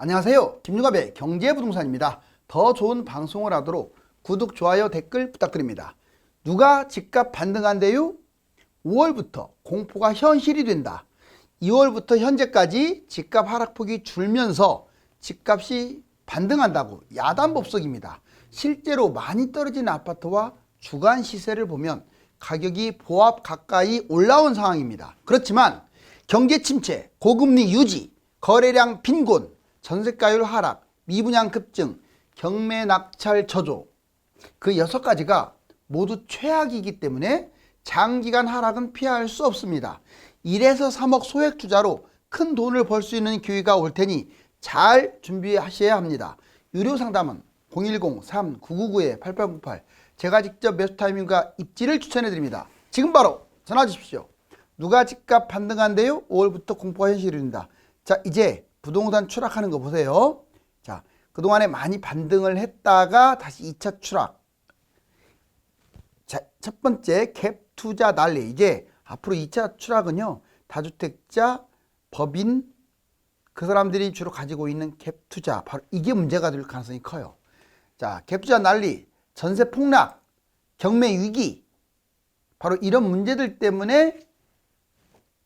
안녕하세요. 김유갑의 경제부동산입니다. 더 좋은 방송을 하도록 구독, 좋아요, 댓글 부탁드립니다. 누가 집값 반등한대요? 5월부터 공포가 현실이 된다. 2월부터 현재까지 집값 하락폭이 줄면서 집값이 반등한다고 야단법석입니다. 실제로 많이 떨어진 아파트와 주간 시세를 보면 가격이 보합 가까이 올라온 상황입니다. 그렇지만 경제 침체, 고금리 유지, 거래량 빈곤, 전세가율 하락, 미분양 급증, 경매 낙찰 저조, 그 6가지가 모두 최악이기 때문에 장기간 하락은 피할 수 없습니다. 1에서 3억 소액 투자로 큰 돈을 벌 수 있는 기회가 올 테니 잘 준비하셔야 합니다. 유료 상담은 010-3999-8898, 제가 직접 매수 타이밍과 입지를 추천해 드립니다. 지금 바로 전화 주십시오. 누가 집값 반등한대요? 5월부터 공포가 현실이 된다. 자, 이제 부동산 추락하는 거 보세요. 자, 그동안에 많이 반등을 했다가 다시 2차 추락. 자, 첫 번째 갭 투자 난리. 이제 앞으로 2차 추락은요, 다주택자, 법인, 그 사람들이 주로 가지고 있는 갭 투자, 바로 이게 문제가 될 가능성이 커요. 자, 갭 투자 난리, 전세 폭락, 경매 위기, 바로 이런 문제들 때문에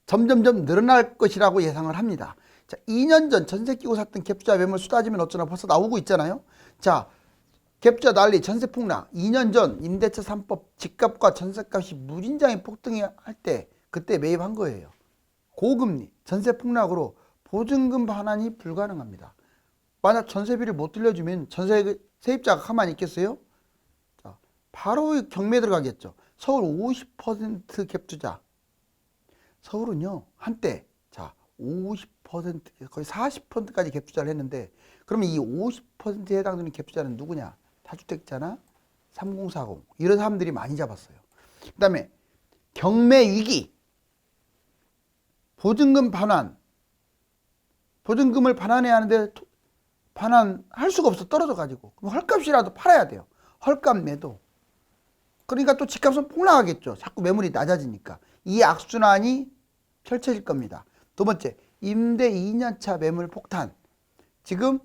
점점점 늘어날 것이라고 예상을 합니다. 자, 2년 전 전세 끼고 샀던 갭투자 매물 쏟아지면 어쩌나 벌써 나오고 있잖아요. 자, 갭투자 난리, 전세 폭락. 2년 전 임대차 3법 집값과 전세값이 무진장이 폭등할 때 그때 매입한 거예요. 고금리, 전세 폭락으로 보증금 반환이 불가능합니다. 만약 전세비를 못 들려주면 전세 세입자가 가만히 있겠어요? 자, 바로 경매 들어가겠죠. 서울 50% 갭투자. 서울은요, 한때 50% 거의 40%까지 갭투자를 했는데, 그러면 이 50%에 해당되는 갭투자는 누구냐? 다주택자나 3040 이런 사람들이 많이 잡았어요. 그 다음에 경매 위기, 보증금 반환, 보증금을 반환해야 하는데 반환할 수가 없어, 떨어져 가지고. 그럼 헐값이라도 팔아야 돼요. 헐값 매도. 그러니까 또 집값은 폭락하겠죠. 자꾸 매물이 낮아지니까. 이 악순환이 펼쳐질 겁니다. 두 번째, 임대 2년차 매물 폭탄. 지금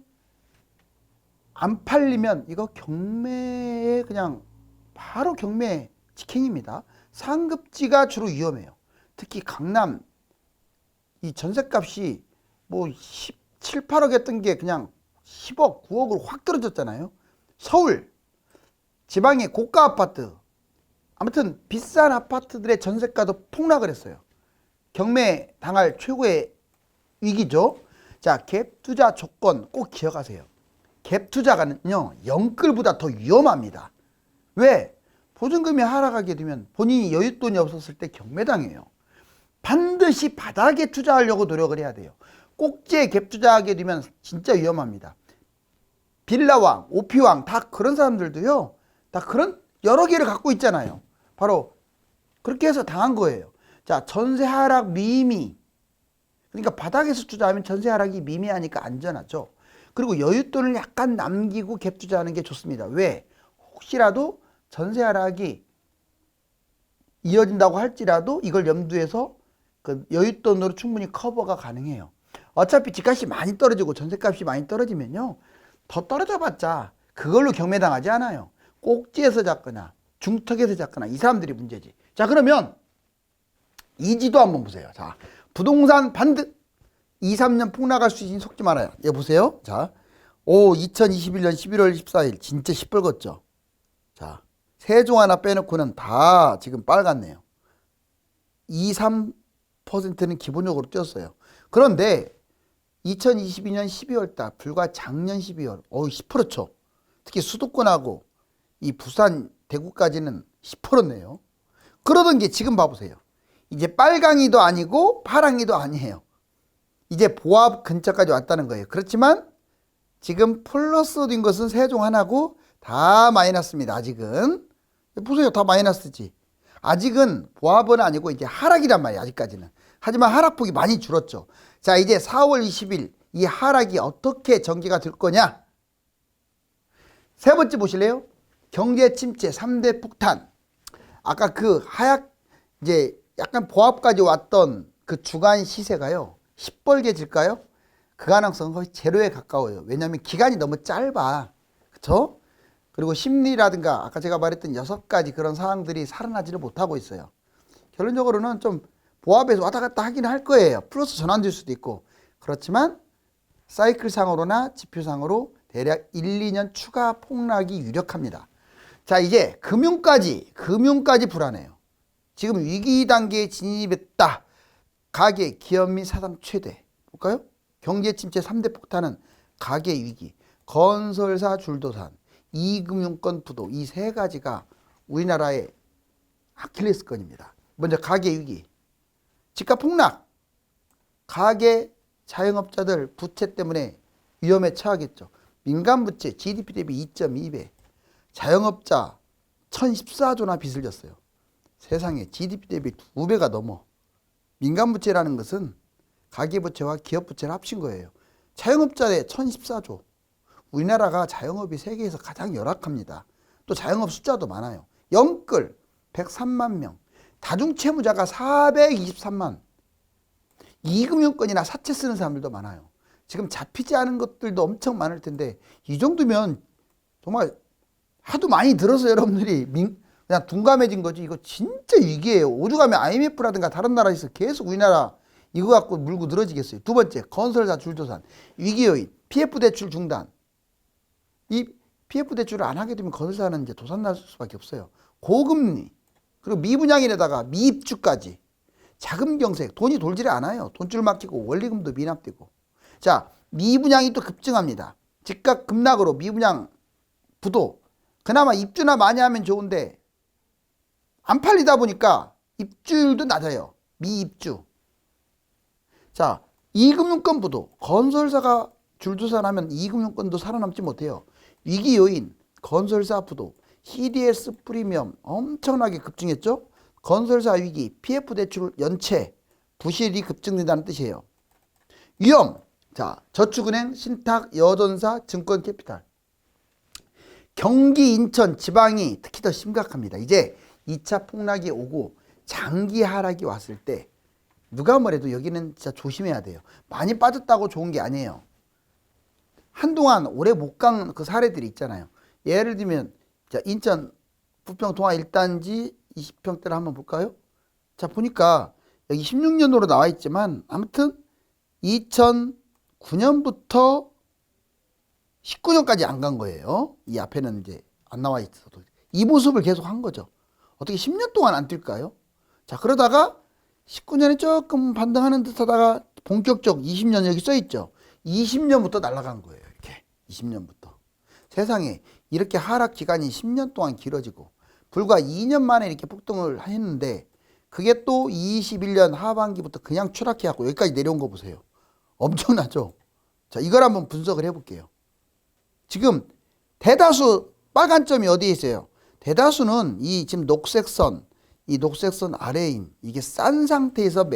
안 팔리면 이거 경매에 그냥 바로 경매 직행입니다. 상급지가 주로 위험해요. 특히 강남 이 전셋값이 뭐 17, 8억 했던 게 그냥 10억, 9억으로 확 떨어졌잖아요. 서울, 지방의 고가 아파트, 아무튼 비싼 아파트들의 전세가도 폭락을 했어요. 경매 당할 최고의 위기죠. 자, 갭 투자 조건 꼭 기억하세요. 갭 투자가는요, 영끌보다 더 위험합니다. 왜? 보증금이 하락하게 되면 본인이 여윳돈이 없었을 때 경매당해요. 반드시 바닥에 투자하려고 노력을 해야 돼요. 꼭지에 갭 투자하게 되면 진짜 위험합니다. 빌라왕, 오피왕 다 그런 사람들도요, 다 그런 여러 개를 갖고 있잖아요. 바로 그렇게 해서 당한 거예요. 자, 전세 하락 미미. 그러니까 바닥에서 투자하면 전세 하락이 미미하니까 안전하죠. 그리고 여윳돈을 약간 남기고 갭 투자하는 게 좋습니다. 왜? 혹시라도 전세 하락이 이어진다고 할지라도 이걸 염두해서 그 여윳돈으로 충분히 커버가 가능해요. 어차피 집값이 많이 떨어지고 전세값이 많이 떨어지면요, 더 떨어져봤자 그걸로 경매당하지 않아요. 꼭지에서 잡거나 중턱에서 잡거나 이 사람들이 문제지. 자, 그러면 이지도 한번 보세요. 자, 부동산 반등 2, 3년 폭락할 수 있으니 속지 말아요. 얘 보세요. 자, 2021년 11월 14일 진짜 시뻘겋죠. 자, 세종 하나 빼놓고는 다 지금 빨갛네요. 2, 3%는 기본적으로 뛰었어요. 그런데 2022년 12월 달, 불과 작년 12월, 10%죠. 특히 수도권하고 이 부산, 대구까지는 10%네요. 그러던 게 지금 봐보세요. 이제 빨강이도 아니고 파랑이도 아니에요. 이제 보합 근처까지 왔다는 거예요. 그렇지만 지금 플러스 된 것은 세종 하나고 다 마이너스입니다. 아직은. 보세요. 다 마이너스지. 아직은 보합은 아니고 이제 하락이란 말이에요. 아직까지는. 하지만 하락폭이 많이 줄었죠. 자, 이제 4월 20일 이 하락이 어떻게 전개가 될 거냐? 세 번째 보실래요? 경제 침체 3대 폭탄. 아까 그 하약 이제 약간 보합까지 왔던 그 주간 시세가요, 시뻘개질까요? 그 가능성은 거의 제로에 가까워요. 왜냐하면 기간이 너무 짧아. 그렇죠? 그리고 심리라든가 아까 제가 말했던 6가지 그런 사항들이 살아나지를 못하고 있어요. 결론적으로는 좀 보합에서 왔다 갔다 하긴 할 거예요. 플러스 전환될 수도 있고. 그렇지만 사이클상으로나 지표상으로 대략 1, 2년 추가 폭락이 유력합니다. 자, 이제 금융까지 불안해요. 지금 위기 단계에 진입했다. 가계, 기업 및 사상 최대. 볼까요? 경제 침체 3대 폭탄은 가계 위기, 건설사 줄도산, 이금융권 부도, 이 3가지가 우리나라의 아킬레스건입니다. 먼저 가계 위기, 집값 폭락, 가계 자영업자들 부채 때문에 위험에 처하겠죠. 민간 부채 GDP 대비 2.2배, 자영업자 1014조나 빚을 졌어요. 세상에 GDP 대비 2배가 넘어. 민간 부채라는 것은 가계부채와 기업부채를 합친 거예요. 자영업자의 1014조. 우리나라가 자영업이 세계에서 가장 열악합니다. 또 자영업 숫자도 많아요. 영끌 103만 명, 다중채무자가 423만. 이금융권이나 사채 쓰는 사람들도 많아요. 지금 잡히지 않은 것들도 엄청 많을 텐데 이 정도면 정말 하도 많이 들어서 여러분들이 그냥 둔감해진 거지. 이거 진짜 위기예요. 오죽하면 IMF라든가 다른 나라에서 계속 우리나라 이거 갖고 물고 늘어지겠어요. 두 번째, 건설사 줄도산, 위기 요인, PF 대출 중단. 이 PF 대출을 안 하게 되면 건설사는 이제 도산 날 수밖에 없어요. 고금리, 그리고 미분양인에다가 미입주까지. 자금 경색, 돈이 돌지를 않아요. 돈줄 막히고 원리금도 미납되고. 자, 미분양이 또 급증합니다. 집값 급락으로 미분양 부도. 그나마 입주나 많이 하면 좋은데 안 팔리다 보니까 입주율도 낮아요. 미입주. 자, 이금융권 부도. 건설사가 줄도산하면 이금융권도 살아남지 못해요. 위기 요인, 건설사 부도, CDS 프리미엄 엄청나게 급증했죠. 건설사 위기, PF 대출 연체, 부실이 급증된다는 뜻이에요. 위험, 자, 저축은행, 신탁, 여전사, 증권캐피탈. 경기, 인천, 지방이 특히 더 심각합니다. 이제 2차 폭락이 오고 장기 하락이 왔을 때 누가 뭐래도 여기는 진짜 조심해야 돼요. 많이 빠졌다고 좋은 게 아니에요. 한동안 오래 못 간 그 사례들이 있잖아요. 예를 들면 자, 인천 부평 동아 1단지 20평대를 한번 볼까요? 자, 보니까 여기 16년도로 나와 있지만 아무튼 2009년부터 19년까지 안 간 거예요. 이 앞에는 이제 안 나와 있어도 이 모습을 계속 한 거죠. 어떻게 10년 동안 안 뛸까요? 자, 그러다가 19년에 조금 반등하는 듯 하다가 본격적 20년 여기 써 있죠. 20년부터 날아간 거예요. 이렇게 20년부터. 세상에 이렇게 하락 기간이 10년 동안 길어지고 불과 2년 만에 이렇게 폭등을 했는데 그게 또 21년 하반기부터 그냥 추락해갖고 여기까지 내려온 거 보세요. 엄청나죠? 자, 이걸 한번 분석을 해볼게요. 지금 대다수 빨간 점이 어디에 있어요? 대다수는 이 지금 녹색선, 이 녹색선 아래인 이게 싼 상태에서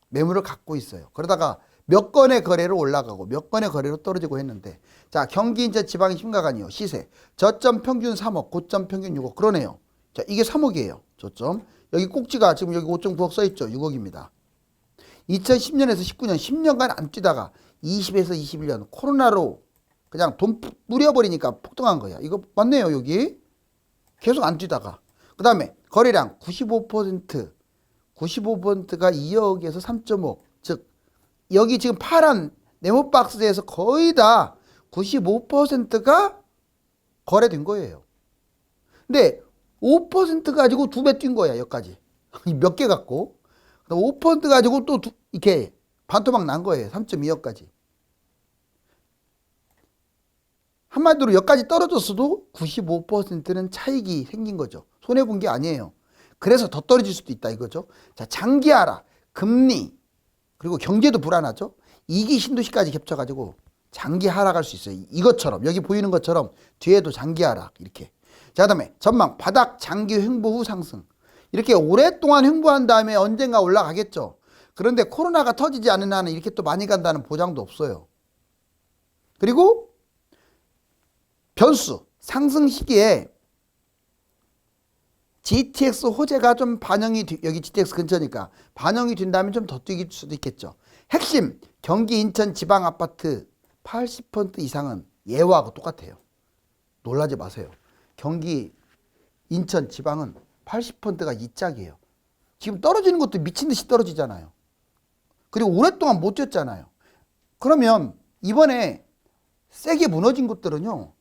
매물을 갖고 있어요. 그러다가 몇 건의 거래로 올라가고 몇 건의 거래로 떨어지고 했는데 자, 경기 인천 지방이 심각한 이유 시세 저점 평균 3억 고점 평균 6억 그러네요. 자, 이게 3억이에요. 저점 여기 꼭지가 지금 여기 5.9억 써있죠. 6억입니다. 2010년에서 19년 10년간 안 뛰다가 20에서 21년 코로나로 그냥 돈 뿌려버리니까 폭등한 거야. 이거 맞네요. 여기 계속 안 뛰다가 그 다음에 거래량 95%가 2억에서 3.5 즉 여기 지금 파란 네모 박스에서 거의 다 95%가 거래된 거예요. 근데 5% 가지고 2배 뛴 거야. 여기까지 몇 개 갖고 5% 가지고 또 이렇게 반토막 난 거예요. 3.2억까지. 한마디로 여기까지 떨어졌어도 95%는 차익이 생긴 거죠. 손해본 게 아니에요. 그래서 더 떨어질 수도 있다 이거죠. 자, 장기 하락, 금리, 그리고 경제도 불안하죠. 2기 신도시까지 겹쳐가지고 장기 하락할 수 있어요. 이것처럼 여기 보이는 것처럼 뒤에도 장기 하락 이렇게. 자, 그다음에 전망 바닥 장기 횡보 후 상승. 이렇게 오랫동안 횡보한 다음에 언젠가 올라가겠죠. 그런데 코로나가 터지지 않는 한은 이렇게 또 많이 간다는 보장도 없어요. 그리고 변수 상승 시기에 GTX 호재가 좀 반영이 여기 GTX 근처니까 반영이 된다면 좀 더 뛰길 수도 있겠죠. 핵심 경기 인천 지방 아파트 80% 이상은 예와하고 똑같아요. 놀라지 마세요. 경기 인천 지방은 80%가 이 짝이에요. 지금 떨어지는 것도 미친 듯이 떨어지잖아요. 그리고 오랫동안 못 뛰었잖아요. 그러면 이번에 세게 무너진 곳들은요,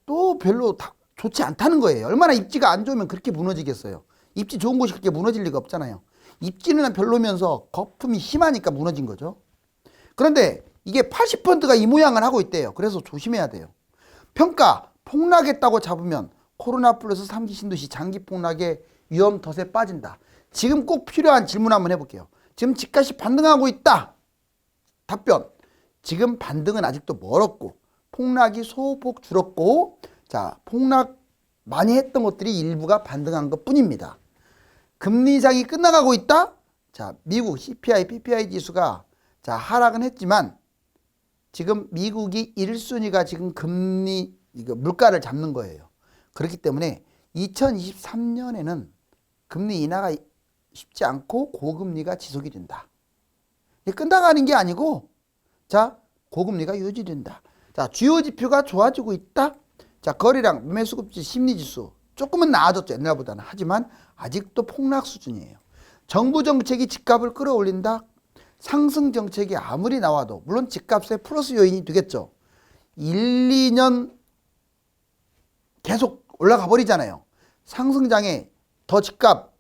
또 별로 좋지 않다는 거예요. 얼마나 입지가 안 좋으면 그렇게 무너지겠어요. 입지 좋은 곳이 그렇게 무너질 리가 없잖아요. 입지는 별로면서 거품이 심하니까 무너진 거죠. 그런데 이게 80%가 이 모양을 하고 있대요. 그래서 조심해야 돼요. 평가 폭락했다고 잡으면 코로나 플러스 3기 신도시 장기 폭락의 위험 덫에 빠진다. 지금 꼭 필요한 질문 한번 해볼게요. 지금 집값이 반등하고 있다. 답변. 지금 반등은 아직도 멀었고 폭락이 소폭 줄었고, 자, 폭락 많이 했던 것들이 일부가 반등한 것 뿐입니다. 금리 인상이 끝나가고 있다. 자, 미국 CPI, PPI 지수가 자 하락은 했지만 지금 미국이 1순위가 지금 금리 이거 물가를 잡는 거예요. 그렇기 때문에 2023년에는 금리 인하가 쉽지 않고 고금리가 지속이 된다. 끝나가는 게 아니고, 자, 고금리가 유지된다. 자, 주요 지표가 좋아지고 있다. 자, 거래량, 매수급지, 심리지수 조금은 나아졌죠, 옛날보다는. 하지만 아직도 폭락 수준이에요. 정부 정책이 집값을 끌어올린다. 상승 정책이 아무리 나와도 물론 집값에 플러스 요인이 되겠죠. 1, 2년 계속 올라가 버리잖아요. 상승장에 더 집값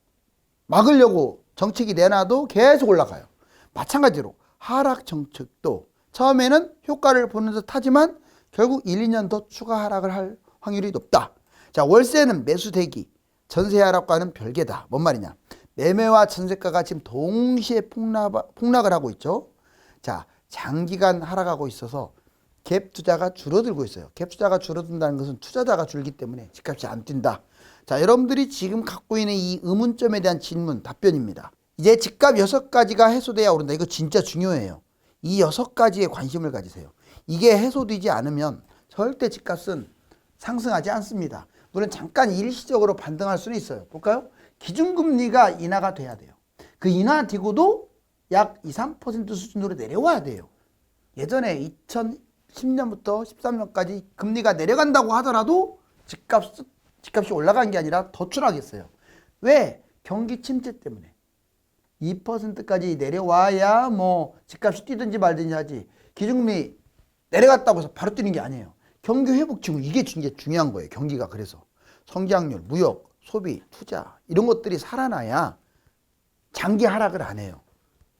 막으려고 정책이 내놔도 계속 올라가요. 마찬가지로 하락 정책도 처음에는 효과를 보는 듯 하지만 결국 1, 2년 더 추가 하락을 할 확률이 높다. 자, 월세는 매수 대기, 전세 하락과는 별개다. 뭔 말이냐? 매매와 전세가가 지금 동시에 폭락을 하고 있죠. 자, 장기간 하락하고 있어서 갭 투자가 줄어들고 있어요. 갭 투자가 줄어든다는 것은 투자자가 줄기 때문에 집값이 안 뛴다. 자, 여러분들이 지금 갖고 있는 이 의문점에 대한 질문, 답변입니다. 이제 집값 6가지가 해소돼야 오른다. 이거 진짜 중요해요. 이 6가지에 관심을 가지세요. 이게 해소되지 않으면 절대 집값은 상승하지 않습니다. 물론 잠깐 일시적으로 반등할 수는 있어요. 볼까요? 기준금리가 인하가 돼야 돼요. 그 인하되고도 약 2, 3% 수준으로 내려와야 돼요. 예전에 2010년부터 13년까지 금리가 내려간다고 하더라도 집값이 올라간 게 아니라 더 추락했어요. 왜? 경기 침체 때문에. 2%까지 내려와야 뭐 집값이 뛰든지 말든지 하지, 기준금리 내려갔다고 해서 바로 뛰는 게 아니에요. 경기 회복 지금 이게 중요한 거예요. 경기가. 그래서 성장률, 무역, 소비, 투자 이런 것들이 살아나야 장기 하락을 안 해요.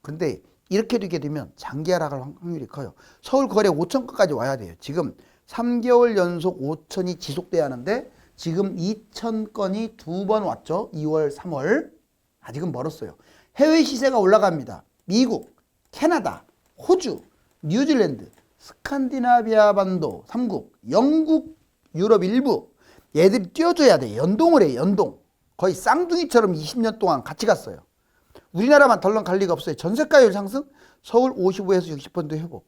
근데 이렇게 되게 되면 장기 하락할 확률이 커요. 서울 거래 5천건까지 와야 돼요. 지금 3개월 연속 5천이 지속돼야 하는데 지금 2,000건이 2번 왔죠. 2월, 3월. 아직은 멀었어요. 해외 시세가 올라갑니다. 미국, 캐나다, 호주, 뉴질랜드, 스칸디나비아 반도 3국, 영국, 유럽 일부. 얘들이 뛰어줘야 돼. 연동을 해. 연동. 거의 쌍둥이처럼 20년 동안 같이 갔어요. 우리나라만 덜렁 갈 리가 없어요. 전세가율 상승, 서울 55에서 60% 회복.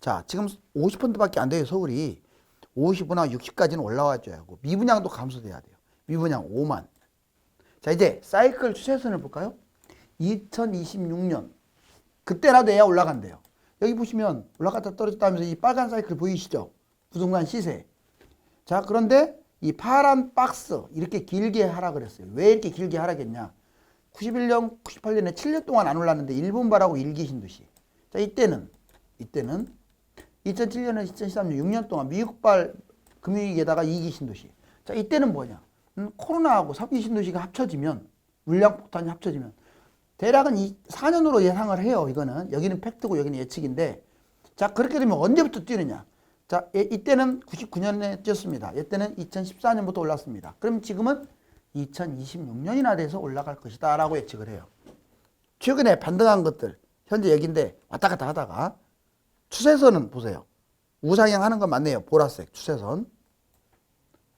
자, 지금 50%밖에 안 돼요. 서울이. 55나 60까지는 올라와줘야 하고 미분양도 감소돼야 돼요. 미분양 5만. 자, 이제 사이클 추세선을 볼까요? 2026년 그때라도 해야 올라간대요. 여기 보시면 올라갔다 떨어졌다 하면서 이 빨간 사이클 보이시죠? 부동산 시세. 자, 그런데 이 파란 박스 이렇게 길게 하락을 했어요. 왜 이렇게 길게 하락했냐? 91년, 98년에 7년 동안 안 올랐는데 일본발하고 일기 신도시. 자, 이때는 2007년에서 2013년 6년 동안 미국발 금융위기에다가 2기 신도시. 자, 이때는 뭐냐? 코로나하고 3기 신도시가 합쳐지면, 물량폭탄이 합쳐지면 대략은 4년으로 예상을 해요. 이거는 여기는 팩트고 여기는 예측인데, 자, 그렇게 되면 언제부터 뛰느냐? 자, 이때는 99년에 뛰었습니다. 이때는 2014년부터 올랐습니다. 그럼 지금은 2026년이나 돼서 올라갈 것이다 라고 예측을 해요. 최근에 반등한 것들 현재 여기인데 왔다 갔다 하다가 추세선은 보세요. 우상향 하는 건 맞네요. 보라색 추세선.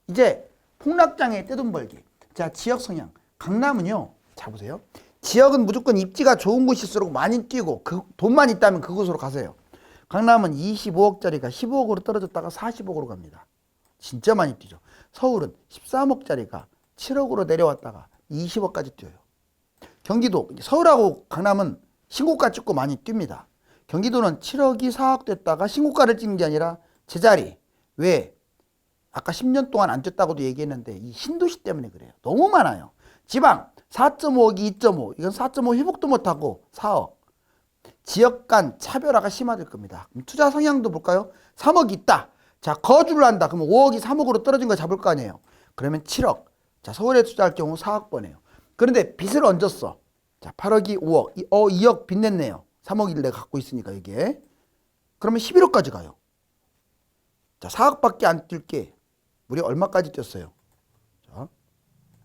이제 폭락장의 떼돈벌기. 자, 지역 성향. 강남은요. 자, 보세요. 지역은 무조건 입지가 좋은 곳일수록 많이 뛰고 그 돈만 있다면 그곳으로 가세요. 강남은 25억짜리가 15억으로 떨어졌다가 40억으로 갑니다. 진짜 많이 뛰죠. 서울은 13억짜리가 7억으로 내려왔다가 20억까지 뛰어요. 경기도, 서울하고 강남은 신고가 찍고 많이 뜁니다. 경기도는 7억이 4억 됐다가 신고가를 찍는 게 아니라 제자리. 왜? 아까 10년 동안 안 뛰었다고도 얘기했는데 이 신도시 때문에 그래요. 너무 많아요. 지방 4.5억이 2.5, 이건 4.5 회복도 못하고 4억. 지역 간 차별화가 심화될 겁니다. 그럼 투자 성향도 볼까요? 3억이 있다. 자, 거주를 한다. 그러면 5억이 3억으로 떨어진 거 잡을 거 아니에요. 그러면 7억. 자, 서울에 투자할 경우 4억 번해요. 그런데 빚을 얹었어. 자, 8억이 5억. 2억 빚 냈네요. 3억을 내가 갖고 있으니까 이게. 그러면 11억까지 가요. 자, 4억밖에 안 뛸게. 우리 얼마까지 뛰었어요? 자,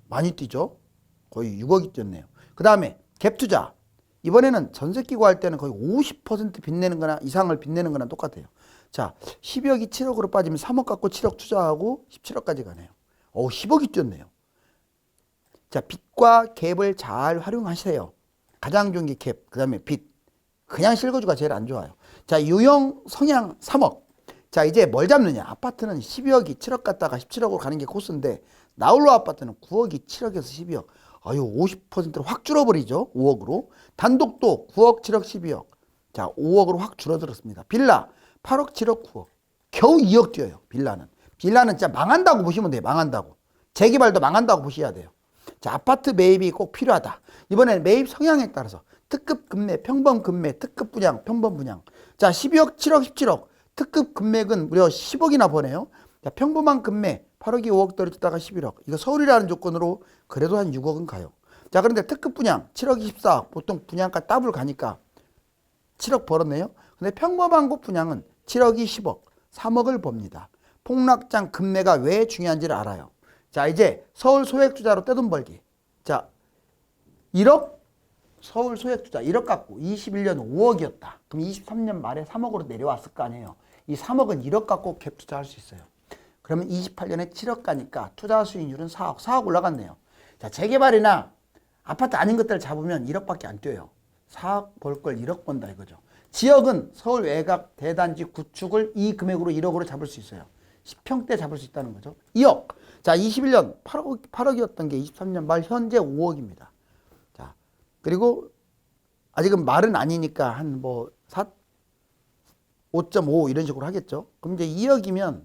많이 뛰죠? 거의 6억이 뛰었네요. 그 다음에 갭 투자. 이번에는 전세 끼고 할 때는 거의 50% 빚내는 거나 이상을 빚내는 거나 똑같아요. 자, 12억이 7억으로 빠지면 3억 갖고 7억 투자하고 17억까지 가네요. 10억이 뛰었네요. 자, 빚과 갭을 잘 활용하세요. 가장 좋은 게 갭, 그 다음에 빚. 그냥 실거주가 제일 안 좋아요. 자, 유형 성향 3억. 자, 이제 뭘 잡느냐. 아파트는 12억이 7억 갔다가 17억으로 가는 게 코스인데 나홀로 아파트는 9억이 7억에서 12억. 아유, 50%로 확 줄어버리죠. 5억으로. 단독도 9억, 7억, 12억. 자, 5억으로 확 줄어들었습니다. 빌라 8억, 7억, 9억. 겨우 2억 뛰어요. 빌라는. 빌라는 진짜 망한다고 보시면 돼요. 망한다고. 재개발도 망한다고 보셔야 돼요. 자, 아파트 매입이 꼭 필요하다. 이번에는 매입 성향에 따라서 특급 금매, 평범 금매, 특급 분양, 평범 분양. 자, 12억, 7억, 17억. 특급 금액은 무려 10억이나 버네요. 자, 평범한 금매 8억이 5억 떨어졌다가 11억. 이거 서울이라는 조건으로 그래도 한 6억은 가요. 자, 그런데 특급 분양 7억이 14억. 보통 분양가 더블 가니까 7억 벌었네요. 근데 평범한 곳 분양은 7억이 10억, 3억을 법니다. 폭락장 금매가 왜 중요한지를 알아요. 자, 이제 서울 소액 투자로 떼돈 벌기. 자, 1억 서울 소액 투자 1억 갖고 21년 5억이었다. 그럼 23년 말에 3억으로 내려왔을 거 아니에요. 이 3억은 1억 갖고 갭 투자할 수 있어요. 그러면 28년에 7억 가니까 투자 수익률은 4억. 4억 올라갔네요. 자, 재개발이나 아파트 아닌 것들을 잡으면 1억밖에 안 뛰어요. 4억 벌 걸 1억 번다 이거죠. 지역은 서울 외곽 대단지 구축을 이 금액으로 1억으로 잡을 수 있어요. 10평대 잡을 수 있다는 거죠. 2억. 자, 21년 8억이었던 게 23년 말 현재 5억입니다. 자, 그리고 아직은 말은 아니니까 한 5.5 이런 식으로 하겠죠. 그럼 이제 2억이면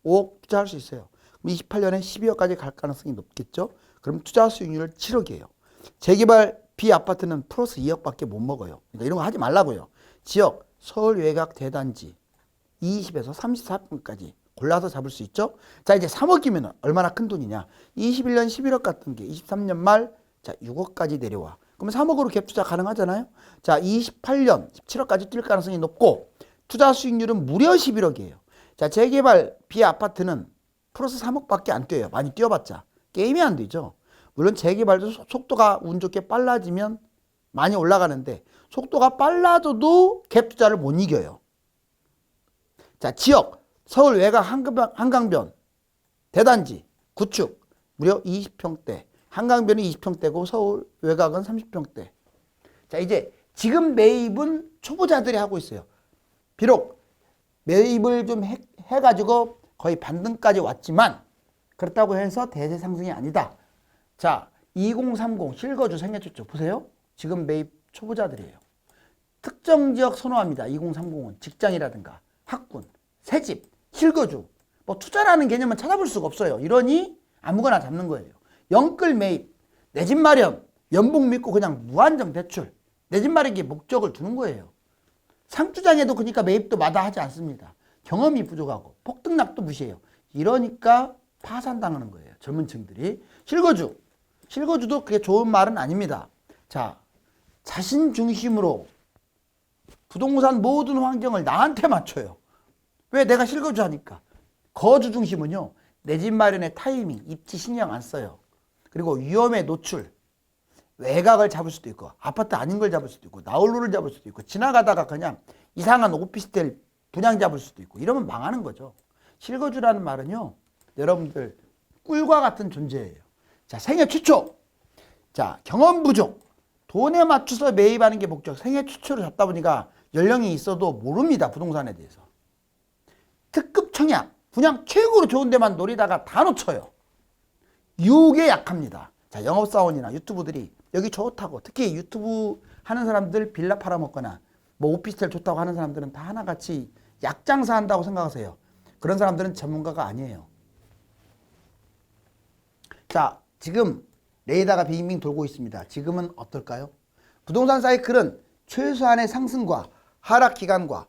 5억 투자할 수 있어요. 그럼 28년에 12억까지 갈 가능성이 높겠죠. 그럼 투자 수익률 7억이에요. 재개발 비아파트는 플러스 2억밖에 못 먹어요. 그러니까 이런 거 하지 말라고요. 지역 서울 외곽 대단지 20에서 34평까지 골라서 잡을 수 있죠. 자, 이제 3억이면 얼마나 큰 돈이냐. 21년 11억 같은 게 23년 말 자 6억까지 내려와. 그러면 3억으로 갭 투자 가능하잖아요. 자, 28년 17억까지 뛸 가능성이 높고 투자 수익률은 무려 11억이에요. 자, 재개발 비아파트는 플러스 3억밖에 안 뛰어요. 많이 뛰어봤자 게임이 안 되죠. 물론 재개발도 속도가 운 좋게 빨라지면 많이 올라가는데 속도가 빨라져도 갭 투자를 못 이겨요. 자, 지역 서울 외곽 한강변 대단지 구축 무려 20평대. 한강변이 20평대고 서울 외곽은 30평대. 자, 이제 지금 매입은 초보자들이 하고 있어요. 비록 매입을 좀 해가지고 거의 반등까지 왔지만 그렇다고 해서 대세 상승이 아니다. 자, 2030 실거주 생애초초 보세요. 지금 매입 초보자들이에요. 특정 지역 선호합니다. 2030은 직장이라든가 학군, 새집, 실거주. 뭐 투자라는 개념은 찾아볼 수가 없어요. 이러니 아무거나 잡는 거예요. 영끌 매입, 내 집 마련, 연봉 믿고 그냥 무한정 대출. 내 집 마련에 목적을 두는 거예요. 상투장에도 그러니까 매입도 마다하지 않습니다. 경험이 부족하고 폭등락도 무시해요. 이러니까 파산당하는 거예요. 젊은 층들이. 실거주도 그게 좋은 말은 아닙니다. 자, 자신 중심으로 부동산 모든 환경을 나한테 맞춰요. 왜? 내가 실거주 하니까. 거주 중심은요, 내 집 마련의 타이밍, 입지 신경 안 써요. 그리고 위험에 노출, 외곽을 잡을 수도 있고 아파트 아닌 걸 잡을 수도 있고 나홀로를 잡을 수도 있고 지나가다가 그냥 이상한 오피스텔 분양 잡을 수도 있고 이러면 망하는 거죠. 실거주라는 말은요, 여러분들 꿀과 같은 존재예요. 자, 생애 최초. 자, 경험 부족. 돈에 맞춰서 매입하는 게 목적. 생애 최초로 잡다 보니까 연령이 있어도 모릅니다. 부동산에 대해서. 특급 청약. 그냥 최고로 좋은 데만 노리다가 다 놓쳐요. 유혹에 약합니다. 자, 영업사원이나 유튜브들이 여기 좋다고, 특히 유튜브 하는 사람들 빌라 팔아먹거나 뭐 오피스텔 좋다고 하는 사람들은 다 하나같이 약장사 한다고 생각하세요. 그런 사람들은 전문가가 아니에요. 자, 지금 레이더가 빙빙 돌고 있습니다. 지금은 어떨까요? 부동산 사이클은 최소한의 상승과 하락 기간과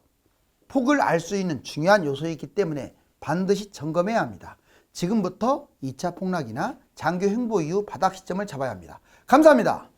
폭을 알 수 있는 중요한 요소이기 때문에 반드시 점검해야 합니다. 지금부터 2차 폭락이나 장기 횡보 이후 바닥 시점을 잡아야 합니다. 감사합니다.